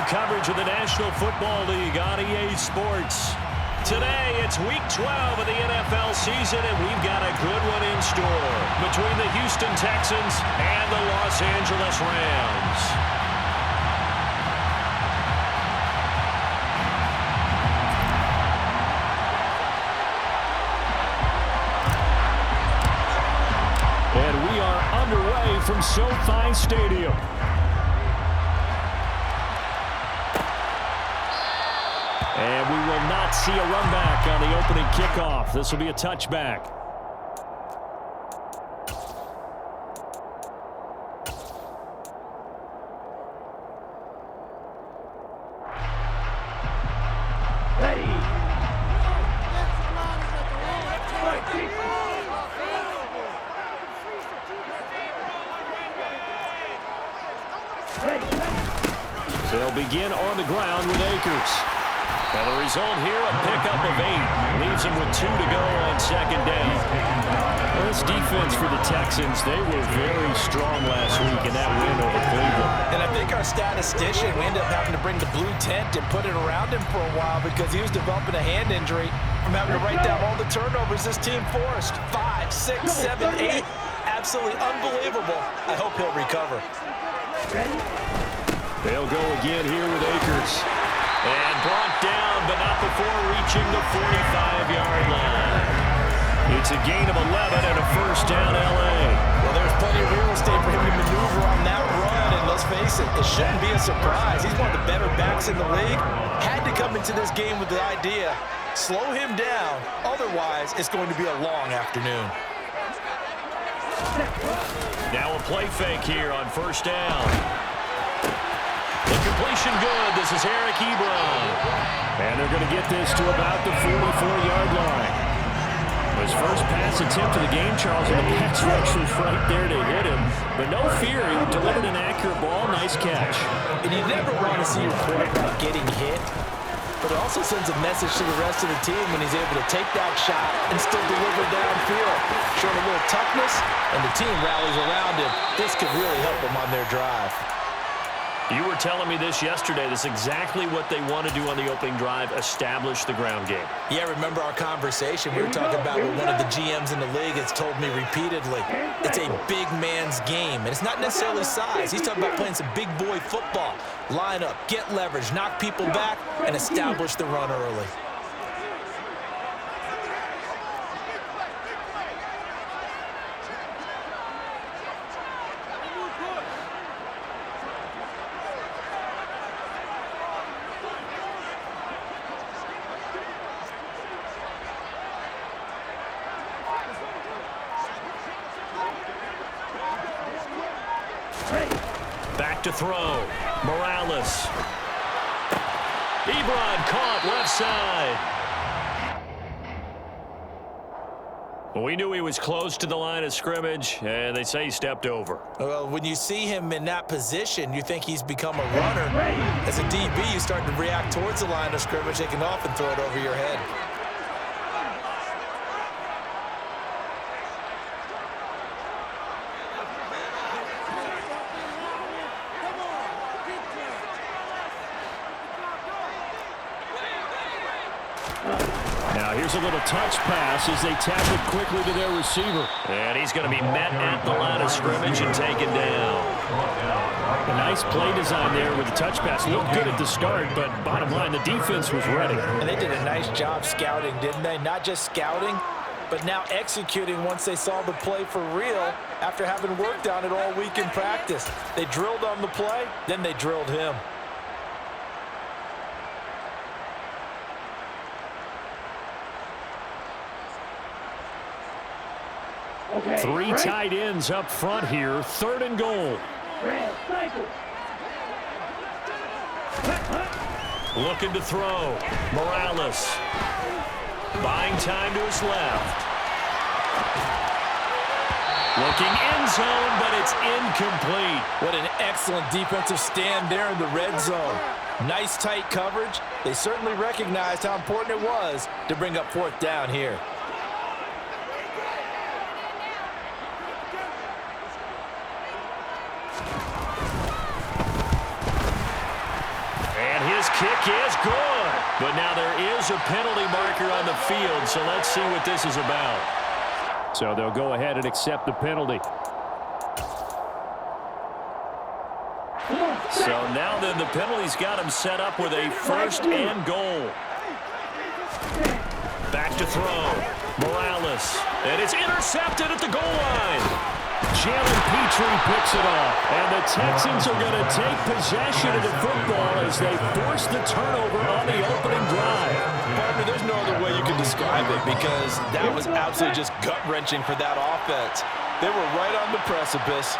you coverage of the National Football League on EA Sports. Today, it's Week 12 of the NFL season, and we've got a good one in store between the Houston Texans and the Los Angeles Rams. And we are underway from SoFi Stadium. And we will not see a run back on the opening kickoff. This will be a touchback. They'll begin on the ground with Akers. And the result here, a pickup of 8. Leaves him with 2 to go on second down. Well, this defense for the Texans, they were very strong last week in that win over Cleveland. And I think our statistician, we ended up having to bring the blue tent and put it around him for a while because he was developing a hand injury from having to write down all the turnovers this team forced. 5, 6, 7, 8. Absolutely unbelievable. I hope he'll recover. They'll go again here with Akers. And brought down, but not before reaching the 45-yard line. It's a gain of 11 and a first down, L.A. Well, there's plenty of real estate for him to maneuver on that run, and let's face it, it shouldn't be a surprise. He's one of the better backs in the league. Had to come into this game with the idea, slow him down, otherwise it's going to be a long afternoon. Now a play fake here on first down. The completion good. This is Eric Ebron. And they're going to get this to about the 44-yard line. His first pass attempt of the game, Charles, and the pass rush was right there to hit him. But no fear, he delivered an accurate ball. Nice catch. And you never want to see your quarterback getting hit. But it also sends a message to the rest of the team when he's able to take that shot and still deliver downfield. Showing a little toughness, and the team rallies around him. This could really help them on their drive. You were telling me this yesterday. This is exactly what they want to do on the opening drive, establish the ground game. Yeah, remember our conversation? We were talking about what one of the GMs in the league has told me repeatedly. It's a big man's game, and it's not necessarily size. He's talking about playing some big boy football. Line up, get leverage, knock people back, and establish the run early. Back to throw. Morales. Ebron caught left side. We knew he was close to the line of scrimmage, and they say he stepped over. Well, when you see him in that position, you think he's become a runner. As a DB, you start to react towards the line of scrimmage. They can often throw it over your head. Now here's a little touch pass as they tap it quickly to their receiver. And he's going to be met at the line of scrimmage and taken down. A nice play design there with the touch pass. Looked good at the start, but bottom line, the defense was ready. And they did a nice job scouting, didn't they? Not just scouting, but now executing once they saw the play for real after having worked on it all week in practice. They drilled on the play, then they drilled him. Three tight ends up front here. 3rd and goal. Looking to throw. Morales. Buying time to his left. Looking end zone, but it's incomplete. What an excellent defensive stand there in the red zone. Nice tight coverage. They certainly recognized how important it was to bring up 4th down here. kick is good. But now there is a penalty marker on the field, so let's see what this is about. So they'll go ahead and accept the penalty. So now then the penalty's got him set up with a 1st and goal. Back to throw. Morales. And it's intercepted at the goal line. Jalen Petrie picks it off. And the Texans are going to take possession of the football as they force the turnover on the opening drive. Partner, there's no other way you can describe it because that was absolutely just gut-wrenching for that offense. They were right on the precipice.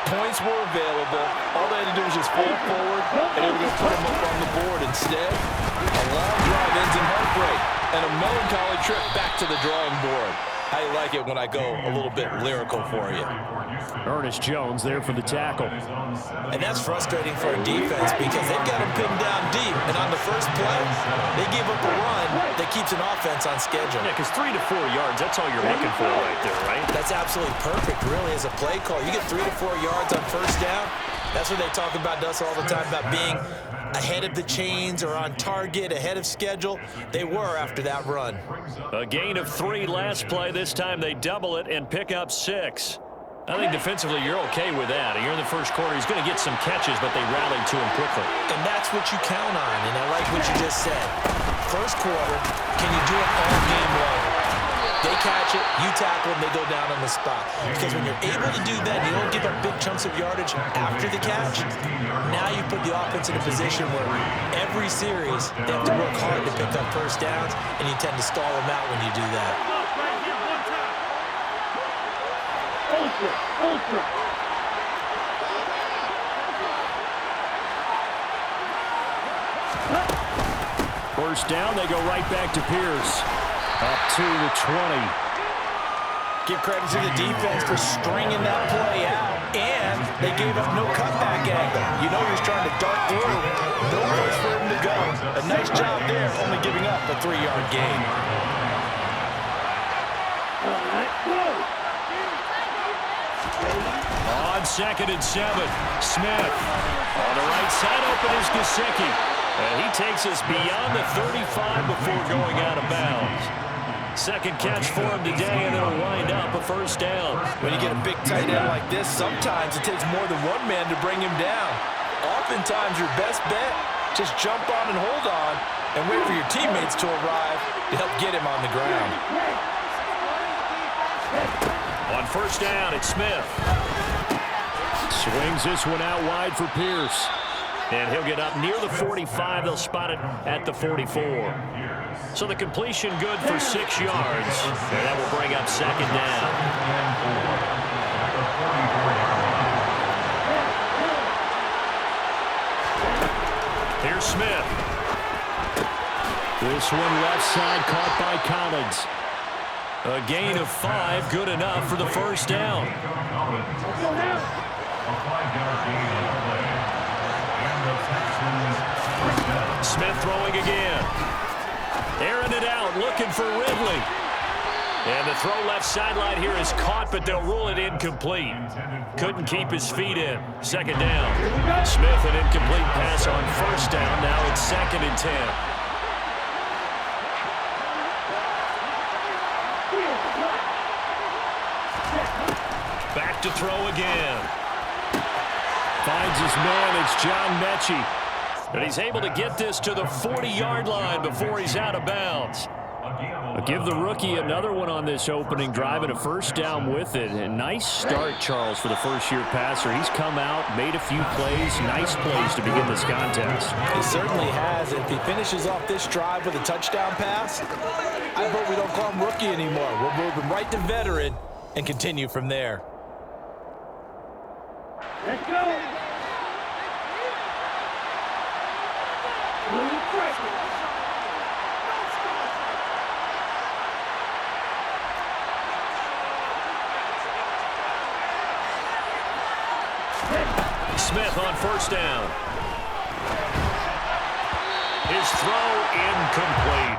Points were available. All they had to do was just fall forward, and they were going to put them up on the board. Instead, a long drive ends in heartbreak and a melancholy trip back to the drawing board. How you like it when I go a little bit lyrical for you? Ernest Jones there for the tackle. And that's frustrating for a defense because they've got them pinned down deep. And on the first play, they give up a run that keeps an offense on schedule. Yeah, because 3 to 4 yards, that's all you're looking for right there, right? That's absolutely perfect, really, as a play call. You get 3 to 4 yards on first down. That's what they talk about to us all the time, about being ahead of the chains or on target, ahead of schedule. They were after that run. A gain of 3 last play. This time they double it and pick up 6. I think defensively you're okay with that. You're in the first quarter. He's going to get some catches, but they rallied to him quickly. And that's what you count on, and I like what you just said. First quarter, can you do it all game long? They catch it, you tackle them, they go down on the spot. Because when you're able to do that, you don't give up big chunks of yardage after the catch. Now you put the offense in a position where every series they have to work hard to pick up first downs, and you tend to stall them out when you do that. First down, they go right back to Pierce. Up to the 20. Give credit to the defense for stringing that play out, and they gave up no cutback angle. You know he was trying to dart through. No place for him to go. A nice job there, only giving up a 3-yard gain. On 2nd and 7, Smith. On the right side, open is Gesicki. And he takes us beyond the 35 before going out of bounds. Second catch for him today, and it'll wind up a first down. When you get a big tight end like this, sometimes it takes more than one man to bring him down. Oftentimes, your best bet, just jump on and hold on and wait for your teammates to arrive to help get him on the ground. On first down, it's Smith. Swings this one out wide for Pierce. And he'll get up near the 45. They'll spot it at the 44. So the completion good for 6 yards. And that will bring up 2nd down. Here's Smith. This one left side caught by Collins. A gain of 5, good enough for the first down. Smith throwing again. Airing it out, looking for Ridley. And the throw left sideline here is caught, but they'll rule it incomplete. Couldn't keep his feet in. 2nd down. Smith, an incomplete pass on first down. Now it's 2nd and 10. Back to throw again. Finds his man. It's John Mechie. And he's able to get this to the 40-yard line before he's out of bounds. I'll give the rookie another one on this opening drive and a first down with it. A nice start, Charles, for the first-year passer. He's come out, made a few plays, nice plays to begin this contest. He certainly has. If he finishes off this drive with a touchdown pass, I hope we don't call him rookie anymore. We'll move him right to veteran and continue from there. Let's go. Smith on first down. His throw incomplete.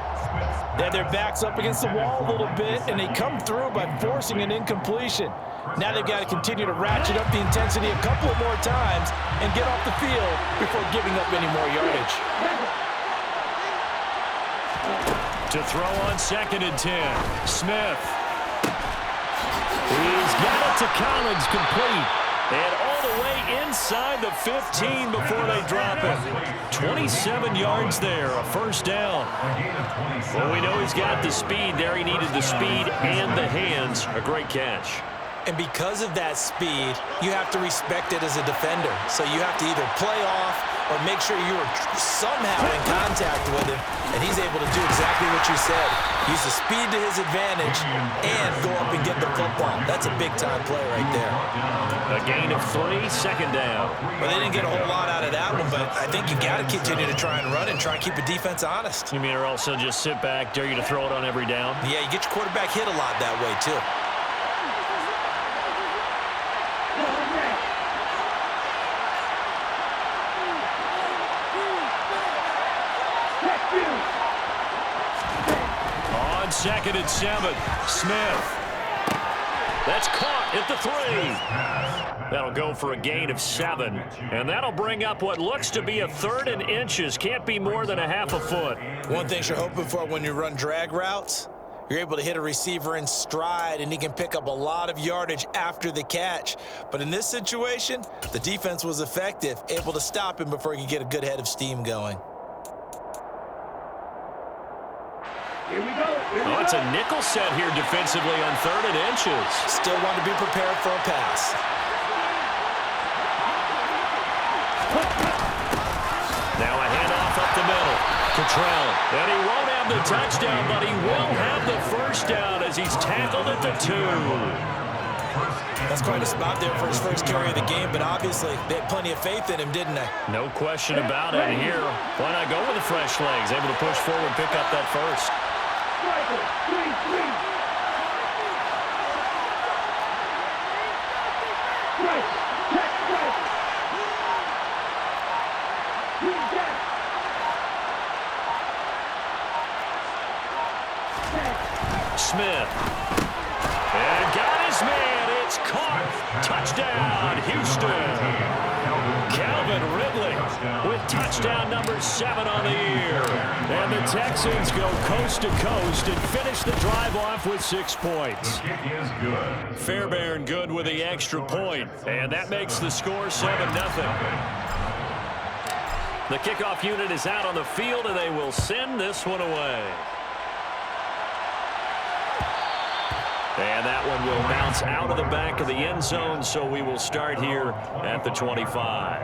They had their backs up against the wall a little bit, and they come through by forcing an incompletion. Now they've got to continue to ratchet up the intensity a couple more times and get off the field before giving up any more yardage. To throw on 2nd and 10. Smith. He's got it to Collins, complete. And all the way inside the 15 before they drop it. 27 yards there, a first down. Well, we know he's got the speed there. He needed the speed and the hands. A great catch. And because of that speed, you have to respect it as a defender. So you have to either play off or make sure you are somehow in contact with him, and he's able to do exactly what you said. Use the speed to his advantage and go up and get the football. That's a big-time play right there. A gain of 3, 2nd down. Well, they didn't get a whole lot out of that one, but I think you got to continue to try and run and try and keep the defense honest. You mean or also just sit back, dare you to throw it on every down? Yeah, you get your quarterback hit a lot that way, too. On 2nd and 7, Smith. That's caught at the 3. That'll go for a gain of 7. And that'll bring up what looks to be a 3rd and inches. Can't be more than a half a foot. One thing you're hoping for when you run drag routes, you're able to hit a receiver in stride, and he can pick up a lot of yardage after the catch. But in this situation, the defense was effective, able to stop him before he could get a good head of steam going. Oh, it's a nickel set here defensively on 3rd and inches. Still want to be prepared for a pass. Now a handoff up the middle. Cottrell. And he won't have the touchdown, but he will have the first down as he's tackled at the 2. That's quite a spot there for his first carry of the game, but obviously they had plenty of faith in him, didn't they? No question about it. And here, why not go with the fresh legs? Able to push forward and pick up that first. Smith. And got his man. It's caught. Touchdown, Houston. Calvin Ridley with touchdown number 7 on the year. And the Texans go coast to coast and finish the drive off with 6 points. Fairbairn good with the extra point. And that makes the score 7-0. The kickoff unit is out on the field, and they will send this one away. And that one will bounce out of the back of the end zone, so we will start here at the 25.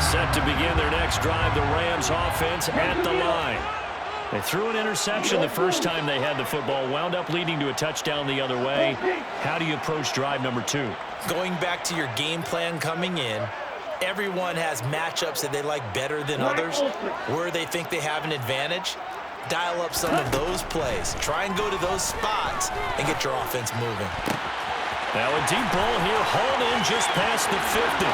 Set to begin their next drive, the Rams offense at the line. They threw an interception the first time they had the football, wound up leading to a touchdown the other way. How do you approach drive number 2? Going back to your game plan coming in, everyone has matchups that they like better than others, where they think they have an advantage. Dial up some of those plays. Try and go to those spots and get your offense moving. Now a deep ball here, hauled in just past the 50.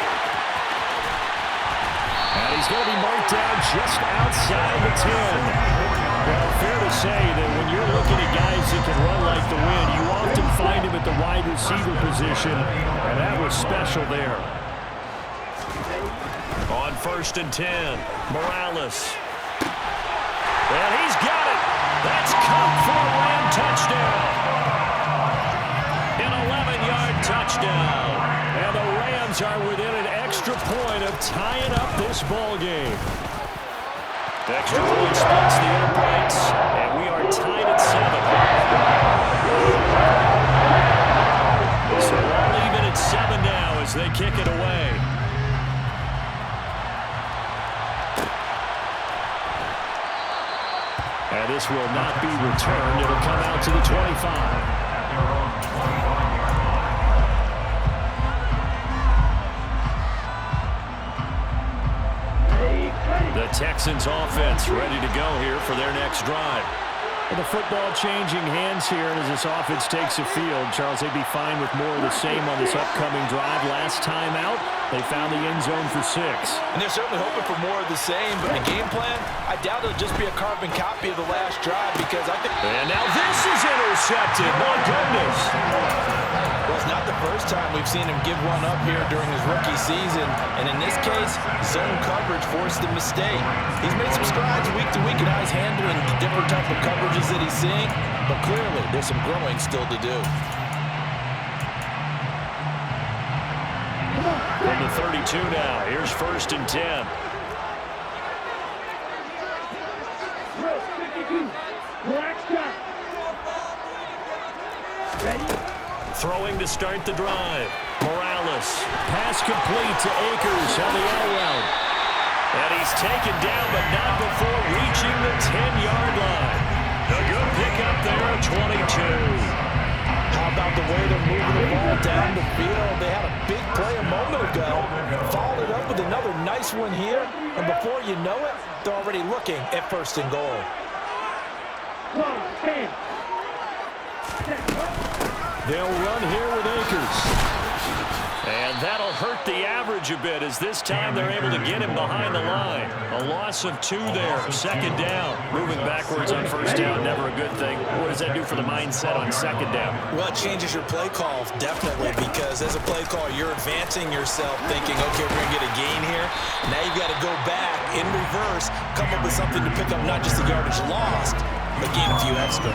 And he's going to be marked down just outside the 10. Well, fair to say that when you're looking at guys that can run like the wind, you often find him at the wide receiver position, and that was special there. On 1st and 10, Morales. And he's got it. That's caught for a Ram touchdown. An 11-yard touchdown. And the Rams are within an extra point of tying up this ball game. The extra point splits the uprights, and we are tied at 7. So we're even at 7 now as they kick it away. And this will not be returned. It'll come out to the 25. The Texans offense ready to go here for their next drive. The football changing hands here as this offense takes the field. Charles, they'd be fine with more of the same on this upcoming drive. Last time out, they found the end zone for 6. And they're certainly hoping for more of the same, but the game plan, I doubt it'll just be a carbon copy of the last drive because I think... And now this is intercepted. My goodness. Well, it's not the first time we've seen him give one up here during his rookie season. And in this case, zone coverage forced the mistake. He's made some strides week to week and how he's handling the different type of coverages that he's seeing. But clearly, there's some growing still to do. From the 32 now, here's 1st and 10. Throwing to start the drive. Morales. Pass complete to Akers on the L route. And he's taken down, but not before reaching the 10-yard line. A good pickup there at 22. How about the way they're moving the ball down the field? They had a big play a moment ago. Followed it up with another nice one here. And before you know it, they're already looking at 1st and goal. They'll run here with Akers. And that'll hurt the average a bit as this time they're able to get him behind the line. A loss of 2 there. 2nd down. Moving backwards on 1st down, never a good thing. What does that do for the mindset on 2nd down? Well, it changes your play call, definitely, because as a play caller, you're advancing yourself thinking, okay, we're going to get a gain here. Now you've got to go back in reverse, come up with something to pick up not just the yardage lost, but gain a few extra.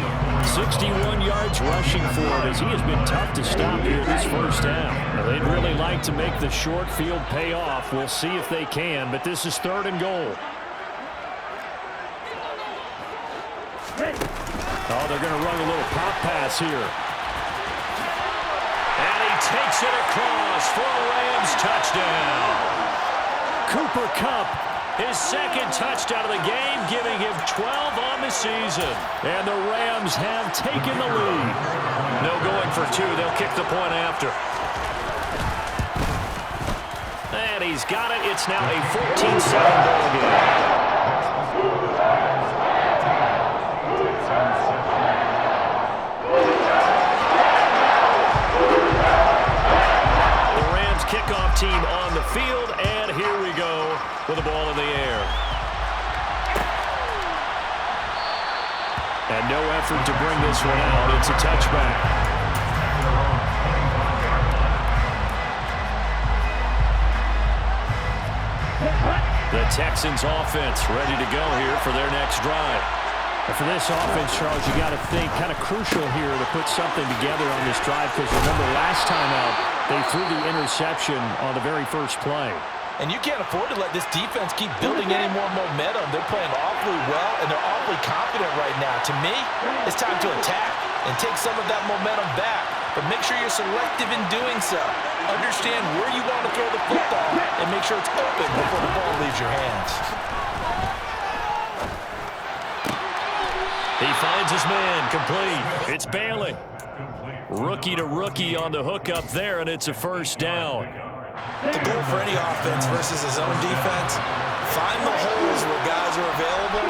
61 yards rushing for him as he has been tough to stop here this 1st down. Now, they'd really like to make the short field pay off. We'll see if they can, but this is 3rd and goal. Oh, they're going to run a little pop pass here. And he takes it across for a Rams touchdown. Cooper Kupp, his 2nd touchdown of the game, giving him 12 on the season. And the Rams have taken the lead. No going for 2. They'll kick the point after. And he's got it. It's now a 14-7 ball game. Kickoff team on the field, and here we go with the ball in the air. And no effort to bring this one out. It's a touchback. The Texans offense ready to go here for their next drive. And for this offense, Charles, you got to think kind of crucial here to put something together on this drive because remember last time out, they threw the interception on the very first play. And you can't afford to let this defense keep building any more momentum. They're playing awfully well, and they're awfully confident right now. To me, it's time to attack and take some of that momentum back. But make sure you're selective in doing so. Understand where you want to throw the football and make sure it's open before the ball leaves your hands. He finds his man complete. It's Bailey. Rookie to rookie on the hookup there, and it's a 1st down. The goal for any offense versus his own defense, find the holes where guys are available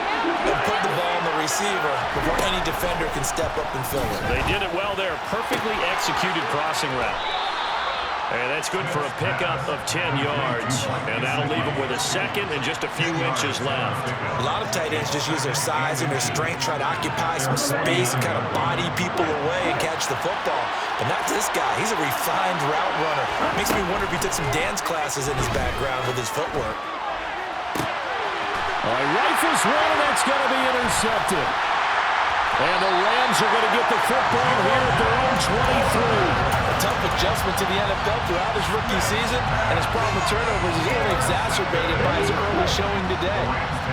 and put the ball on the receiver before any defender can step up and fill it. They did it well there. Perfectly executed crossing route. And that's good for a pickup of 10 yards. And that'll leave them with a 2nd and just a few inches left. A lot of tight ends just use their size and their strength, try to occupy some space and kind of body people away and catch the football. But not this guy. He's a refined route runner. Makes me wonder if he took some dance classes in his background with his footwork. All right, rifles one, and that's going to be intercepted. And the Rams are going to get the football here at their own 23. A tough adjustment to the NFL throughout his rookie season, and his problem with turnovers is only exacerbated by his early showing today.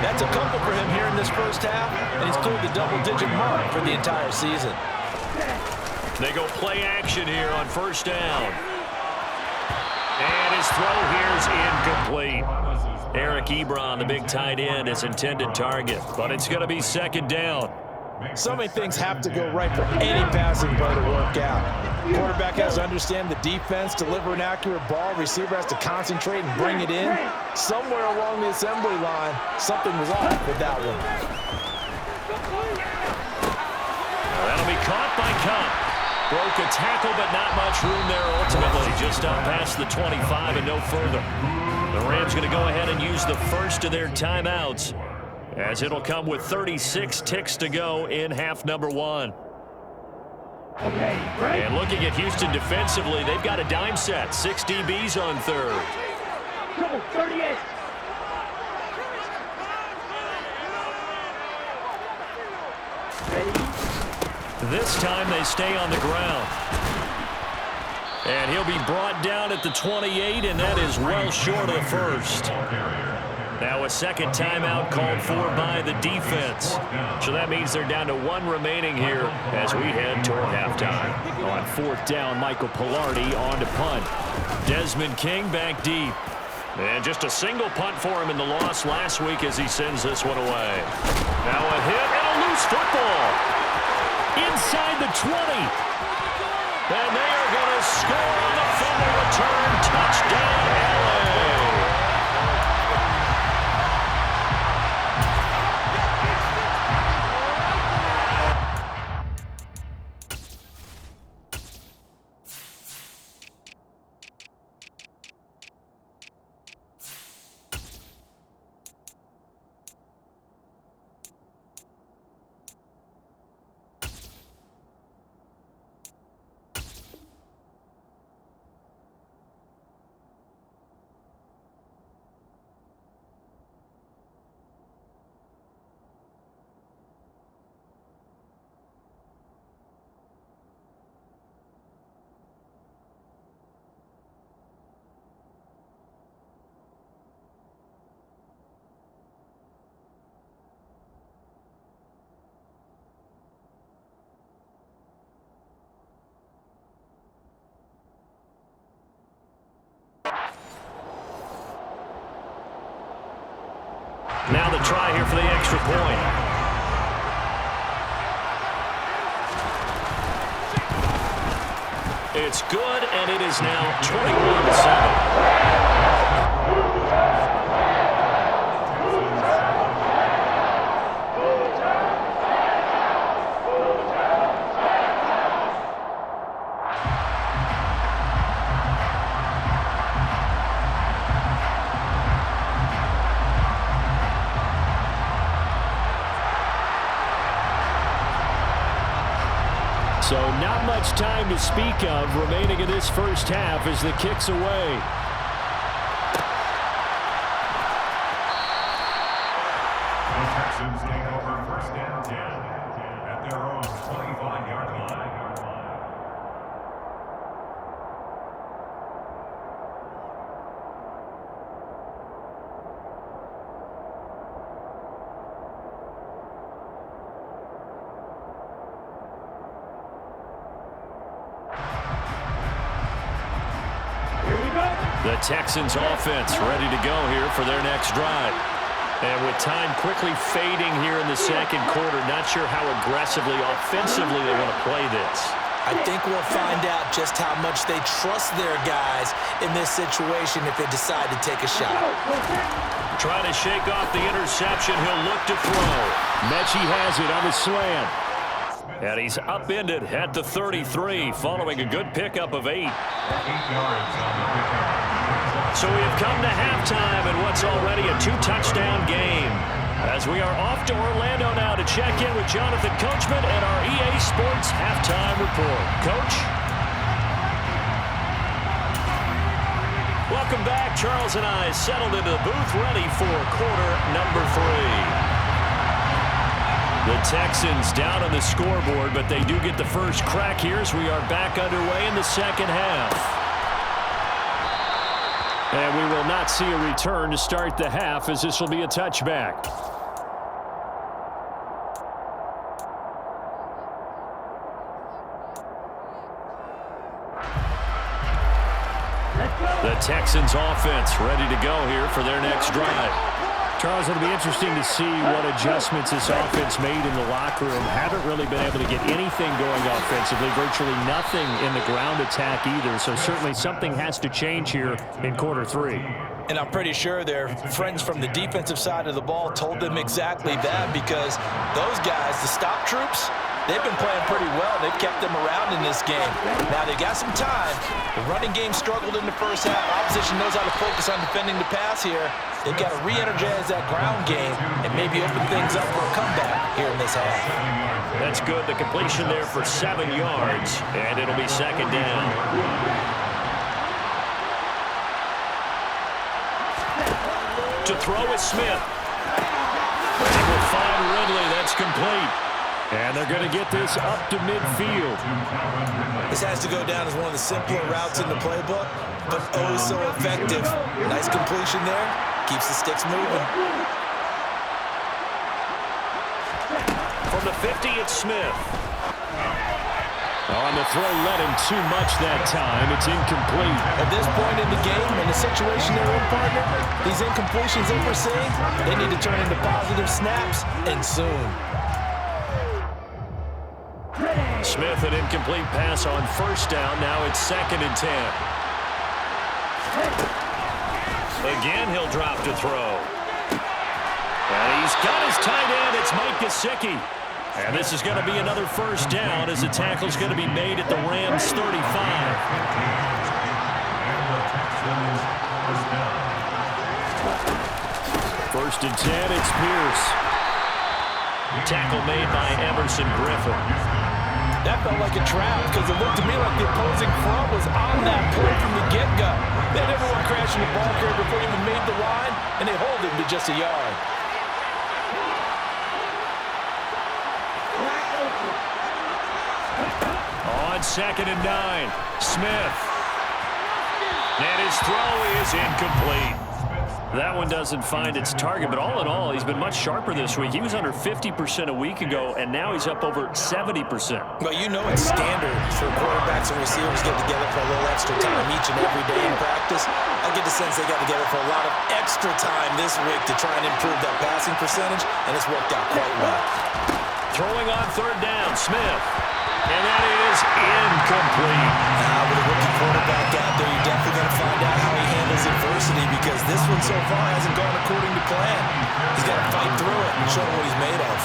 That's a couple for him here in this 1st half, and he's cleared the double-digit mark for the entire season. They go play action here on 1st down. And his throw here is incomplete. Eric Ebron, the big tight end, his intended target, but it's going to be 2nd down. So many things have to go right for any passing play to work out. Quarterback has to understand the defense, deliver an accurate ball. Receiver has to concentrate and bring it in. Somewhere along the assembly line, something was off with that one. be caught by Cup. Broke a tackle, but not much room there ultimately. Just up past the 25 and no further. The Rams going to go ahead and use the first of their timeouts, as it'll come with 36 ticks to go in half number 1. Okay, and looking at Houston defensively, they've got a dime set. 6 DBs on third. 38. This time they stay on the ground. And he'll be brought down at the 28, and that is well short of the first. Now a second timeout called for by the defense. So that means they're down to 1 remaining here as we head toward halftime. On 4th down, Michael Pilardi on to punt. Desmond King back deep. And just a single punt for him in the loss last week as he sends this one away. Now a hit and a loose football. Inside the 20. And they are going to score on the fumble return. Touchdown, LA. Now the try here for the extra point. It's good, and it is now 21-7. So not much time to speak of remaining in this first half as the kick's away. The Texans take over 1st and 10 at their own 25-yard line. The Texans offense ready to go here for their next drive. And with time quickly fading here in the second quarter, not sure how aggressively, offensively they want to play this. I think we'll find out just how much they trust their guys in this situation if they decide to take a shot. Trying to shake off the interception. He'll look to throw. Mechie has it on the slant. And he's upended at the 33 following a good pickup of 8. 8 yards on the pickup. So we have come to halftime in what's already a 2-touchdown game. As we are off to Orlando now to check in with Jonathan Coachman and our EA Sports Halftime Report. Coach? Welcome back. Charles and I settled into the booth ready for quarter number 3. The Texans down on the scoreboard, but they do get the first crack here as we are back underway in the second half. And we will not see a return to start the half as this will be a touchback. The Texans offense ready to go here for their next drive. Charles, it'll be interesting to see what adjustments this offense made in the locker room. Haven't really been able to get anything going offensively, virtually nothing in the ground attack either. So certainly something has to change here in quarter 3. And I'm pretty sure their friends from the defensive side of the ball told them exactly that, because those guys, the stop troops, They've been playing pretty well. They've kept them around in this game. Now, they've got some time. The running game struggled in the first half. Opposition knows how to focus on defending the pass here. They've got to re-energize that ground game and maybe open things up for a comeback here in this half. That's good. The completion there for 7 yards, and it'll be second down. To throw is Smith. And we'll find Ridley. That's complete. And they're going to get this up to midfield. This has to go down as one of the simpler routes in the playbook, but oh so effective. Nice completion there. Keeps the sticks moving. From the 50, it's Smith. On the throw, led him too much that time. It's incomplete. At this point in the game, and the situation they're in, partner, these incompletions that we're seeing, they need to turn into positive snaps, and soon. Smith, an incomplete pass on first down. Now it's 2nd and 10. Again, he'll drop to throw. And he's got his tight end. It's Mike Gesicki. And this is going to be another first down as the tackle's going to be made at the Rams 35. First and 10, it's Pierce. Tackle made by Emerson Griffin. That felt like a trap because it looked to me like the opposing front was on that play from the get-go. They had everyone crashing the ball carrier before he even made the line, and they hold him to just a yard. On 2nd and 9, Smith. And his throw is incomplete. That one doesn't find its target, but all in all, he's been much sharper this week. He was under 50% a week ago, and now he's up over 70%. Well, you know it's standard for quarterbacks and receivers get together for a little extra time each and every day in practice. I get the sense they got together for a lot of extra time this week to try and improve that passing percentage, and it's worked out quite well. Throwing on 3rd down, Smith. And that is incomplete. With a rookie quarterback out there, you're definitely going to find out how he handles adversity because this one so far hasn't gone according to plan. He's got to fight through it and show what he's made of.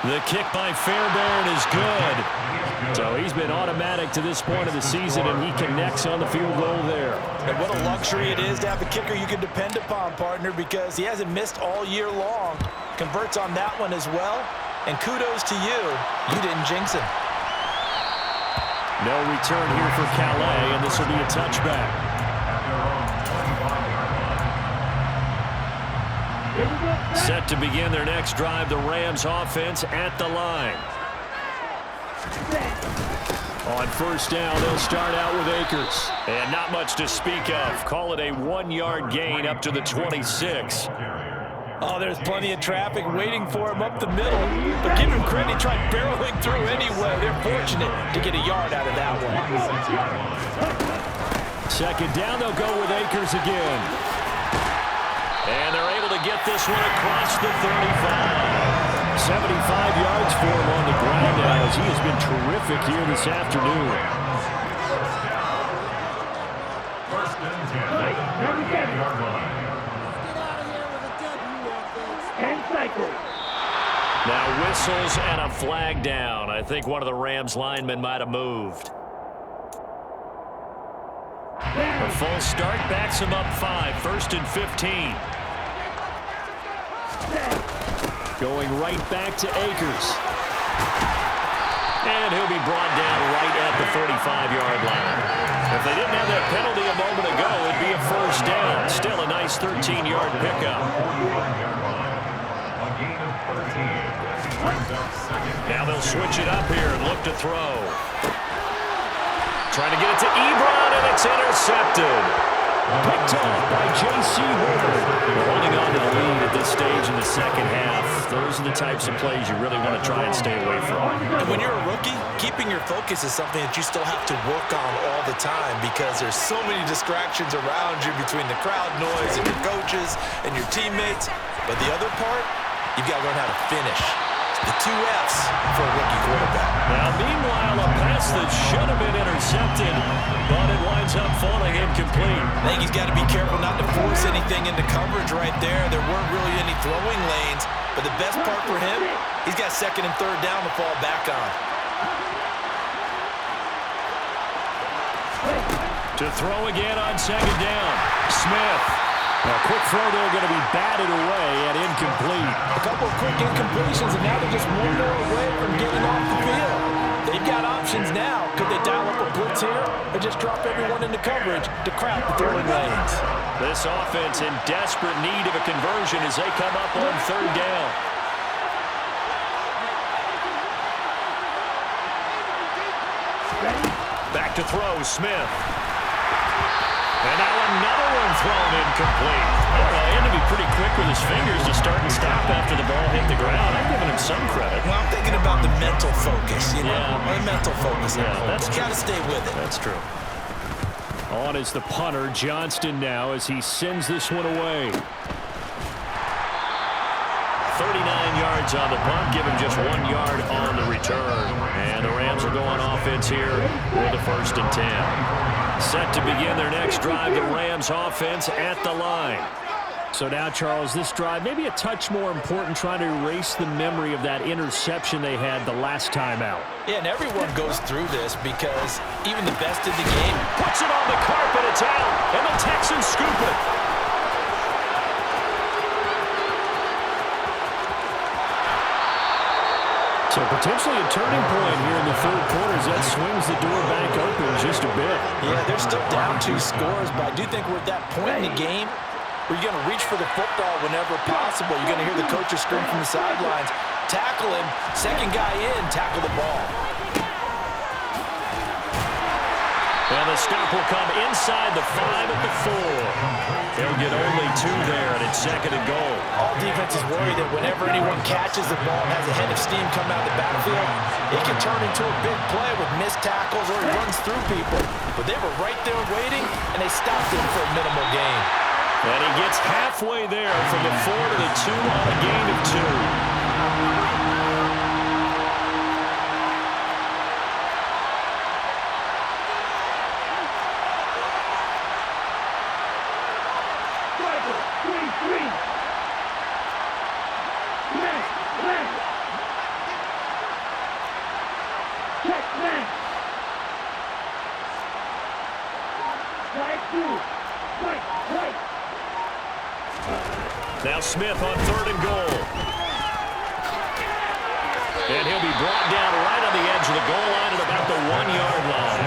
The kick by Fairbairn is good. So he's been automatic to this point of the season, and he connects on the field goal there. And what a luxury it is to have a kicker you can depend upon, partner, because he hasn't missed all year long. Converts on that one as well. And kudos to you. You didn't jinx him. No return here for Calais, and this will be a touchback. Set to begin their next drive, the Rams offense at the line. On first down, they'll start out with Akers. And not much to speak of. Call it a 1-yard gain up to the 26. Oh, there's plenty of traffic waiting for him up the middle. But give him credit, he tried barreling through anyway. They're fortunate to get a yard out of that one. 2nd down, they'll go with Akers again. And they're able to get this one across the 35. 75 yards for him on the ground now as he has been terrific here this afternoon. Now whistles and a flag down. I think one of the Rams linemen might have moved. A full start backs him up 5. 1st and 15. Going right back to Akers. And he'll be brought down right at the 45-yard line. If they didn't have that penalty a moment ago, it'd be a first down. Still a nice 13-yard pickup. Now they'll switch it up here and look to throw. Trying to get it to Ebron, and it's intercepted. Picked off by J.C. Ward. Holding on to the lead at this stage in the second half. Those are the types of plays you really want to try and stay away from. And when you're a rookie, keeping your focus is something that you still have to work on all the time because there's so many distractions around you between the crowd noise and your coaches and your teammates. But the other part, you've got to learn how to finish. The 2 F's for a rookie quarterback. Now, meanwhile, a pass pass that should have been intercepted, but it winds up falling incomplete. I think he's got to be careful not to force anything into coverage right there. There weren't really any throwing lanes, but the best part for him, he's got second and third down to fall back on. To throw again on second down. Smith. A quick throw there going to be batted away and incomplete. A couple of quick incompletions, and now they're just one more away from getting off the field. They've got options now. Could they dial up a blitz here or just drop everyone into coverage to crowd the throwing lanes? This offense in desperate need of a conversion as they come up on third down. Back to throw, Smith. And now another one thrown incomplete. I don't know, he had to be pretty quick with his fingers to start and stop after the ball hit the ground. I'm giving him some credit. Well, I'm thinking about the mental focus, you know? Yeah. The mental focus. Yeah, that's got to stay with it. That's true. On is the punter, Johnston now, as he sends this one away. 39 yards on the punt, give him just 1 yard on the return. And the Rams are going offense here with a 1st and 10. Set to begin their next drive, the Rams offense at the line. So now, Charles, this drive maybe a touch more important, trying to erase the memory of that interception they had the last time out. Yeah, and everyone goes through this because even the best in the game puts it on the carpet, it's out, and the Texans scoop it. So potentially a turning point here in the third quarter as that swings the door back open just a bit. Yeah, they're still down 2 scores, but I do think we're at that point in the game where you're going to reach for the football whenever possible. You're going to hear the coaches scream from the sidelines. Tackle him. Second guy in, tackle the ball. And the stop will come inside the 5 at the 4. They'll get only 2 there, and it's 2nd and goal. All defenses worry that whenever anyone catches the ball and has a head of steam come out of the backfield, it can turn into a big play with missed tackles or he runs through people. But they were right there waiting, and they stopped him for a minimal gain. And he gets halfway there from the 4 to the 2 on a gain of 2. Now Smith on 3rd and goal. And he'll be brought down right on the edge of the goal line at about the 1-yard line.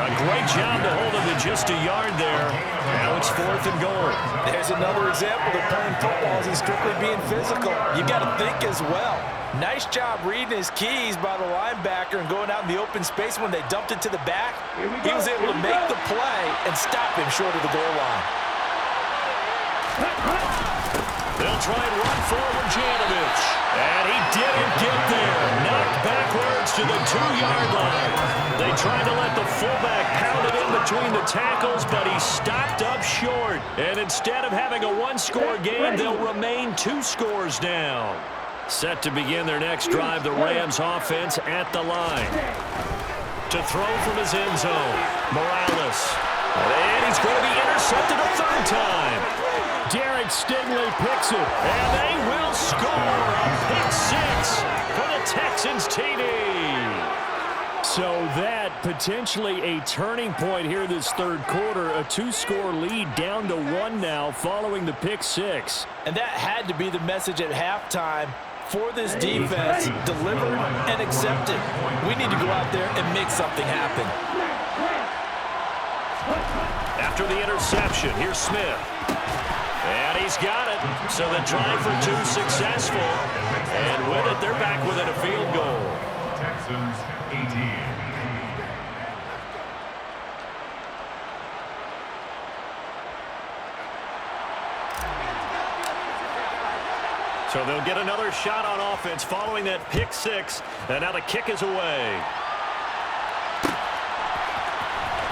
A great job to hold him to just a yard there. Now it's 4th and goal. There's another example of playing football isn't strictly being physical. You've got to think as well. Nice job reading his keys by the linebacker and going out in the open space when they dumped it to the back. He was able to make the play and stop him short of the goal line. They'll try and run forward Janovich. And he didn't get there. Knocked backwards to the 2-yard line. They tried to let the fullback pound it in between the tackles, but he stopped up short. And instead of having a 1-score game, they'll remain 2 scores down. Set to begin their next drive, the Rams offense at the line. To throw from his end zone, Morales. And he's going to be intercepted a 3rd time. Derek Stingley picks it, and they will score a pick 6 for the Texans TD. So that potentially a turning point here this third quarter, a 2-score lead down to 1 now following the pick 6. And that had to be the message at halftime for this defense, delivered and accepted. We need to go out there and make something happen. After the interception, here's Smith. And he's got it. So the drive for 2 successful. And with it, they're back within a field goal. Texans 18. So they'll get another shot on offense following that pick 6. And now the kick is away.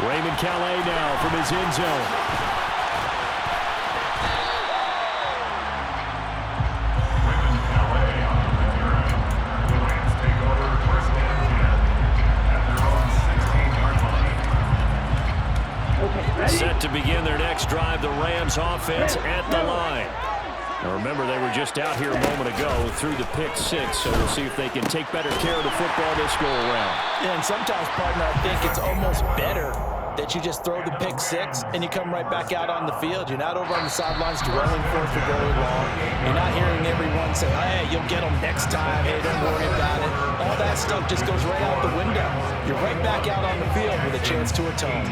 Raymond Calais now from his end zone. Set to begin their next drive, the Rams offense at the line. Now remember, they were just out here a moment ago through the pick six, so we'll see if they can take better care of the football this go around. Yeah, and sometimes, partner, I think it's almost better that you just throw the pick six and you come right back out on the field. You're not over on the sidelines dwelling for it for very long. You're not hearing everyone say, hey, you'll get them next time. Hey, don't worry about it. All that stuff just goes right out the window. You're right back out on the field with a chance to atone.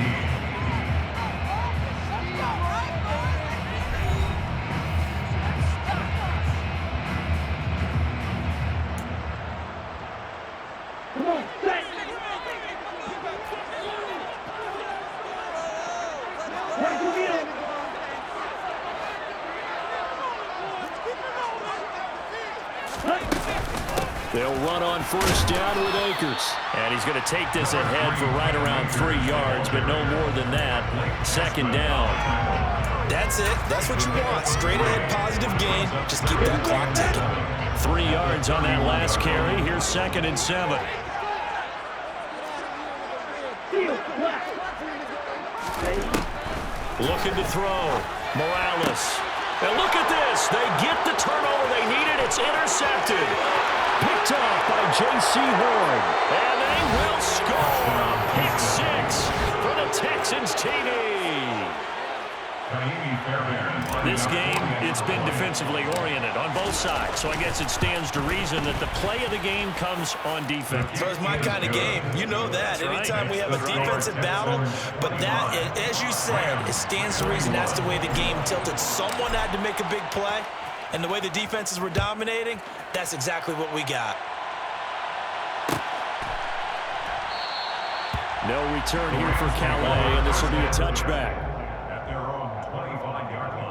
They'll run on first down with Akers. And he's going to take this ahead for right around 3 yards, but no more than that. Second down. That's it. That's what you want. Straight ahead, positive gain. Just keep that clock ticking. 3 yards on that last carry. Here's 2nd and 7. Looking to throw. Morales. And look at this. They get the turnover they needed. It's intercepted. Picked up by J.C. Horn. And they will score a pick six for the Texans TD. This game, it's been defensively oriented on both sides, so I guess it stands to reason that the play of the game comes on defense. So it's my kind of game. You know that. That's anytime right. we have a defensive battle, but that, as you said, it stands to reason that's the way the game tilted. Someone had to make a big play, and the way the defenses were dominating, that's exactly what we got. No return here for Calais, and this will be a touchback. At their own 25-yard line.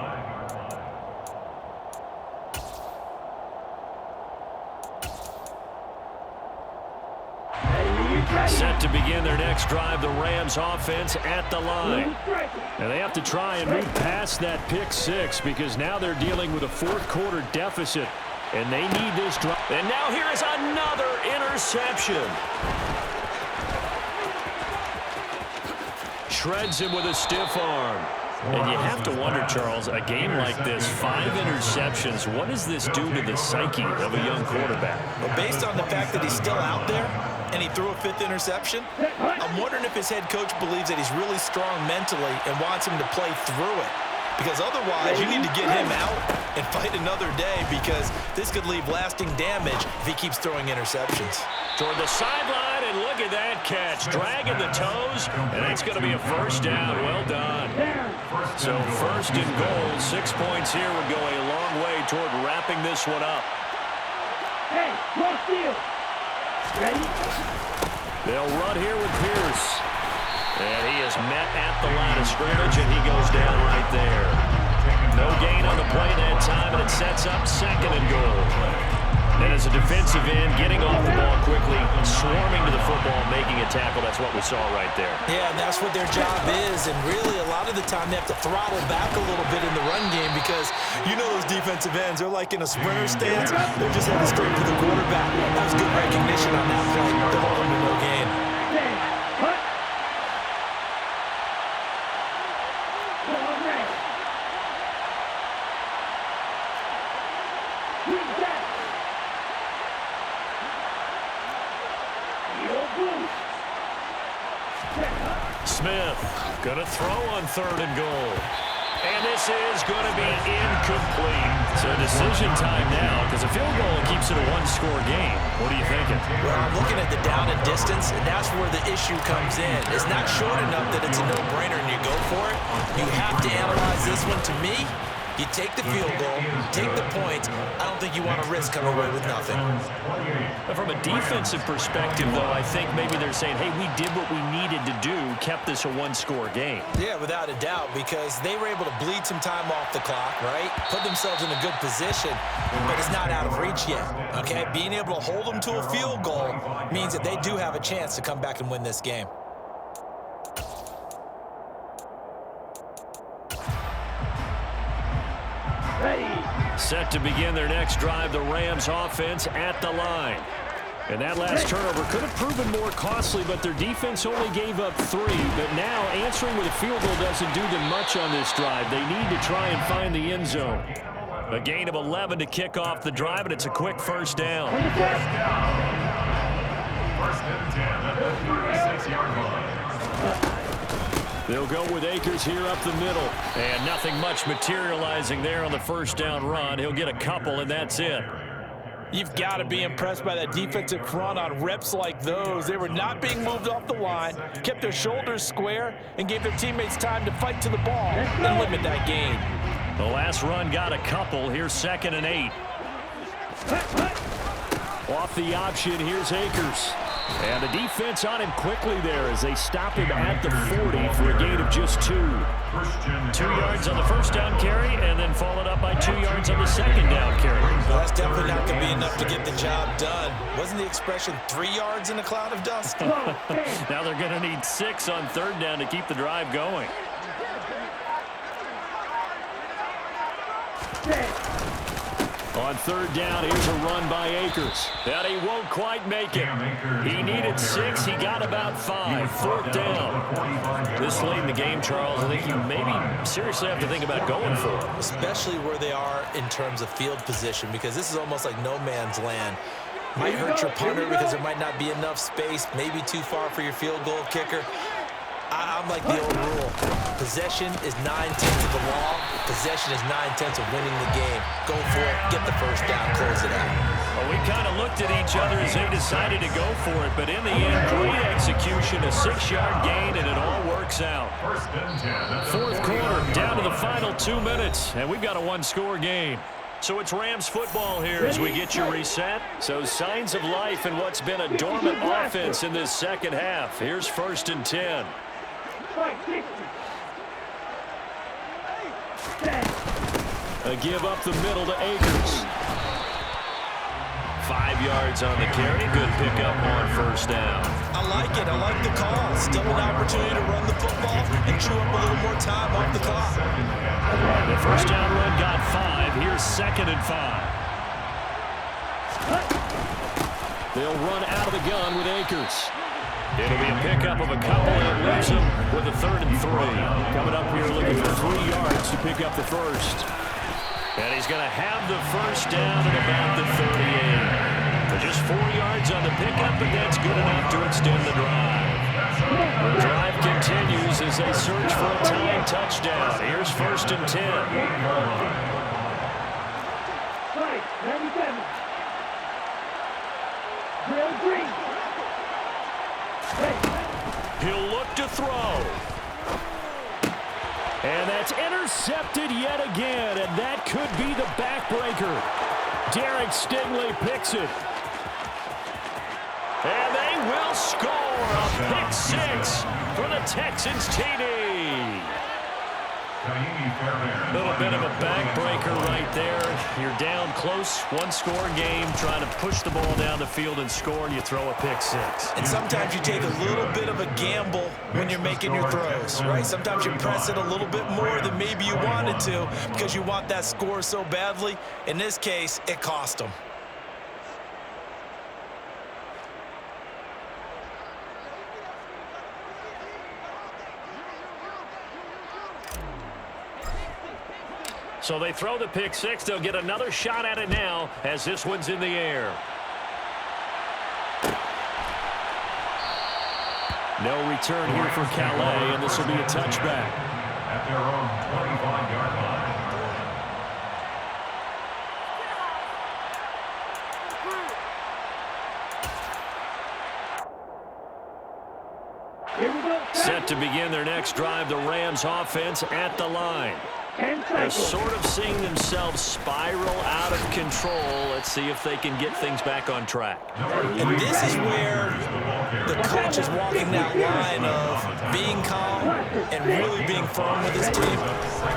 Set to begin their next drive, the Rams offense at the line. And they have to try and move past that pick six because now they're dealing with a fourth-quarter deficit, and they need this drive. And now here is another interception. Shreds him with a stiff arm. And you have to wonder, Charles, a game like this, 5 interceptions, what does this do to the psyche of a young quarterback? But based on the fact that he's still out there and he threw a 5th interception, I'm wondering if his head coach believes that he's really strong mentally and wants him to play through it. Because otherwise, you need to get him out and fight another day because this could leave lasting damage if he keeps throwing interceptions. Toward the sideline, and look at that catch. Dragging the toes, and it's going to be a first down. Well done. So first and goal, 6 points here would go a long way toward wrapping this one up. Hey, cross field. Ready? They'll run here with Pierce. And he is met at the line of scrimmage, and he goes down right there. No gain on the play that time, and it sets up 2nd and goal. And as a defensive end, getting off the ball quickly, swarming to the football, making a tackle, that's what we saw right there. Yeah, and that's what their job is, and really a lot of the time they have to throttle back a little bit in the run game because you know those defensive ends, they're like in a sprinter stance, they're just heading straight for the quarterback. That was good recognition on that play to hold them to no gain. Smith going to throw on 3rd and goal. And this is going to be incomplete. So decision time now because a field goal keeps it a one-score game. What are you thinking? Well, I'm looking at the down and distance, and that's where the issue comes in. It's not short enough that it's a no-brainer and you go for it. You have to analyze this one. To me, you take the field goal, take the points. I don't think you want to risk coming away with nothing. From a defensive perspective, though, I think maybe they're saying, hey, we did what we needed to do, kept this a one-score game. Yeah, without a doubt, because they were able to bleed some time off the clock, right? Put themselves in a good position, but it's not out of reach yet, okay? Being able to hold them to a field goal means that they do have a chance to come back and win this game. Set to begin their next drive, the Rams offense at the line. And that last turnover could have proven more costly, but their defense only gave up 3. But now answering with a field goal doesn't do them much on this drive. They need to try and find the end zone. A gain of 11 to kick off the drive, and it's a quick first down. First and 10 at the 36-yard line. They'll go with Akers here up the middle. And nothing much materializing there on the first down run. He'll get a couple, and that's it. You've got to be impressed by that defensive front on reps like those. They were not being moved off the line, kept their shoulders square, and gave their teammates time to fight to the ball and limit that gain. The last run got a couple. Here's 2nd and 8. Off the option, here's Akers. And the defense on him quickly there as they stop him at the 40 for a gain of just 2. 2 yards on the first down carry, and then followed up by 2 yards on the second down carry. Well, that's definitely not going to be enough to get the job done. Wasn't the expression 3 yards in a cloud of dust? Now they're going to need 6 on 3rd down to keep the drive going. On 3rd down, here's a run by Akers. And he won't quite make it. He needed 6. He got about 5. 4th down. This late in the game, Charles, I think you maybe seriously have to think about going for it. Especially where they are in terms of field position, because this is almost like no man's land. Might hurt your punter because there might not be enough space, maybe too far for your field goal kicker. I'm like the old rule. Possession is 9/10 of the law. Possession is 9/10 of winning the game. Go for it. Get the first down. Close it out. Well, we kind of looked at each other as they decided to go for it, but in the end, great execution, a 6-yard gain, and it all works out. 4th quarter, down to the final 2 minutes, and we've got a 1-score game. So it's Rams football here as we get you reset. So signs of life in what's been a dormant offense in this second half. Here's 1st and 10. A give up the middle to Akers. 5 yards on the carry. Good pickup on 1st down. I like it. I like the call. Still an opportunity to run the football and chew up a little more time off the clock. The first down run got 5. Here's 2nd and 5. They'll run out of the gun with Akers. It'll be a pickup of a couple, and it leaves him with a 3rd and 3. Coming up here looking for 3 yards to pick up the first. And he's going to have the first down at about the 38. But just 4 yards on the pickup, but that's good enough to extend the drive. The drive continues as they search for a tying touchdown. Here's 1st and 10. He'll look to throw. And that's intercepted yet again, and that could be the backbreaker. Derek Stingley picks it. And they will score a pick 6 for the Texans TD. A little bit of a backbreaker right there. You're down close, 1-score game, trying to push the ball down the field and score, and you throw a pick 6. And sometimes you take a little bit of a gamble when you're making your throws, right? Sometimes you press it a little bit more than maybe you wanted to because you want that score so badly. In this case, it cost them. So they throw the pick 6. They'll get another shot at it now as this one's in the air. No return here for Calais, and this will be a touchback. At their own 25-yard line. Set to begin their next drive, the Rams offense at the line. They're sort of seeing themselves spiral out of control. Let's see if they can get things back on track. And this is where the coach is walking that line of being calm and really being firm with his team.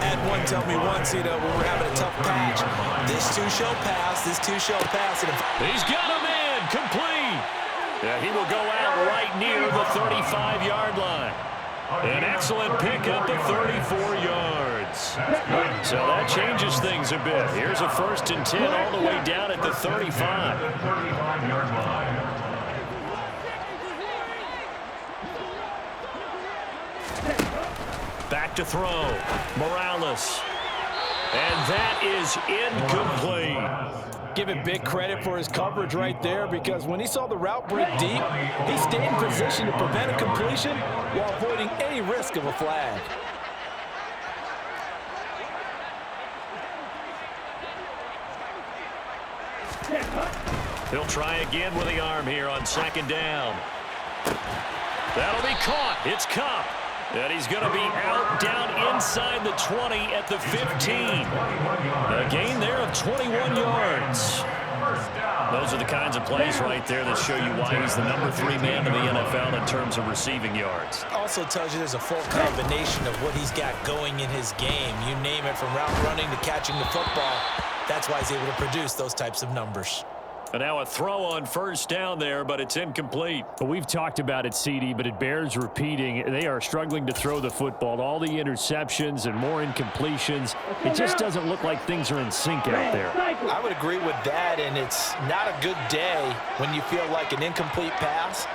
Ed one told me once, when we're having a tough patch, this too shall pass, this too shall pass. And he's got him in, complete. Yeah, he will go out right near the 35-yard line. An excellent pickup of 34 yards. So that changes things a bit. Here's a 1st and 10 all the way down at the 35. Back to throw. Morales. And that is incomplete. Give him big credit for his coverage right there, because when he saw the route break deep, he stayed in position to prevent a completion while avoiding any risk of a flag. He'll try again with the arm here on second down. That'll be caught. It's Cup. And he's going to be out down inside the 20 at the 15. A gain there of 21 yards. Those are the kinds of plays right there that show you why he's the number 3 man in the NFL in terms of receiving yards. Also tells you there's a full combination of what he's got going in his game. You name it, from route running to catching the football. That's why he's able to produce those types of numbers. And now a throw on first down there, but it's incomplete. Well, we've talked about it, CD, but it bears repeating. They are struggling to throw the football. All the interceptions and more incompletions. It just doesn't look like things are in sync out there. I would agree with that, and it's not a good day when you feel like an incomplete pass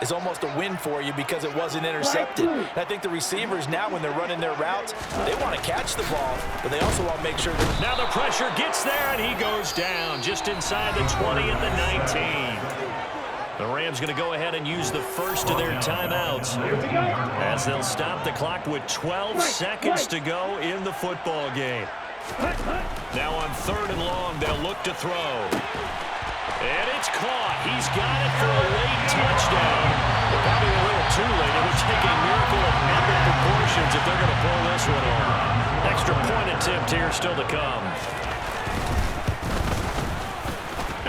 is almost a win for you because it wasn't intercepted. And I think the receivers now, when they're running their routes, they want to catch the ball, but they also want to make sure that... Now the pressure gets there, and he goes down just inside the 20 at the 19. The Rams going to go ahead and use the first of their timeouts as they'll stop the clock with 12 seconds to go in the football game. Now on 3rd and long, they'll look to throw. And it's caught. He's got it for a late touchdown. Probably a little too late. It would take a miracle of epic proportions if they're going to pull this one off. Extra point attempt here still to come.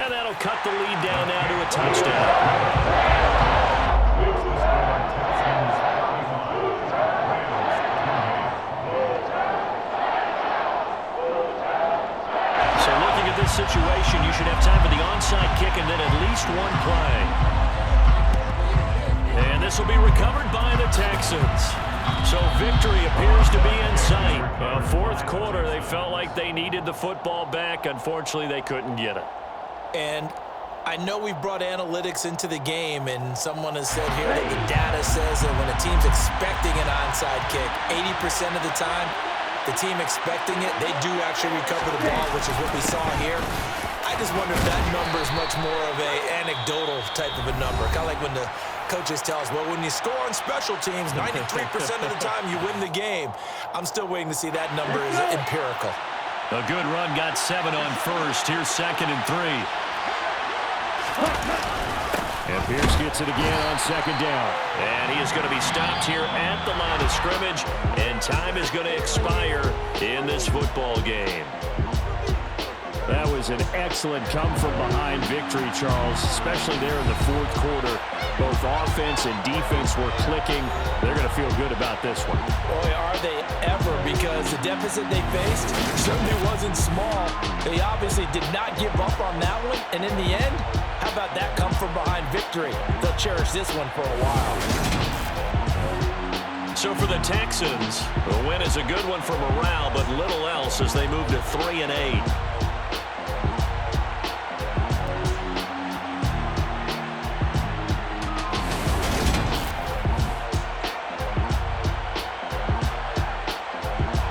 And that'll cut the lead down now to a touchdown. This situation, you should have time for the onside kick and then at least one play. And this will be recovered by the Texans. So victory appears to be in sight. Fourth quarter, they felt like they needed the football back. Unfortunately, they couldn't get it. And I know we've brought analytics into the game, and someone has said here that the data says that when a team's expecting an onside kick, 80% of the time, the team expecting it, they do actually recover the ball, which is what we saw here. I just wonder if that number is much more of an anecdotal type of a number. Kind of like when the coaches tell us, well, when you score on special teams, 93% of the time you win the game. I'm still waiting to see that number is empirical. A good run got 7 on first. Here's 2nd and 3. And Pierce gets it again on 2nd down. And he is going to be stopped here at the line of scrimmage, and time is going to expire in this football game. That was an excellent come-from-behind victory, Charles, especially there in the 4th quarter. Both offense and defense were clicking. They're going to feel good about this one. Boy, are they ever, because the deficit they faced certainly wasn't small. They obviously did not give up on that one, and in the end, how about that come-from-behind victory? They'll cherish this one for a while. So for the Texans, the win is a good one for morale, but little else as they move to 3-8.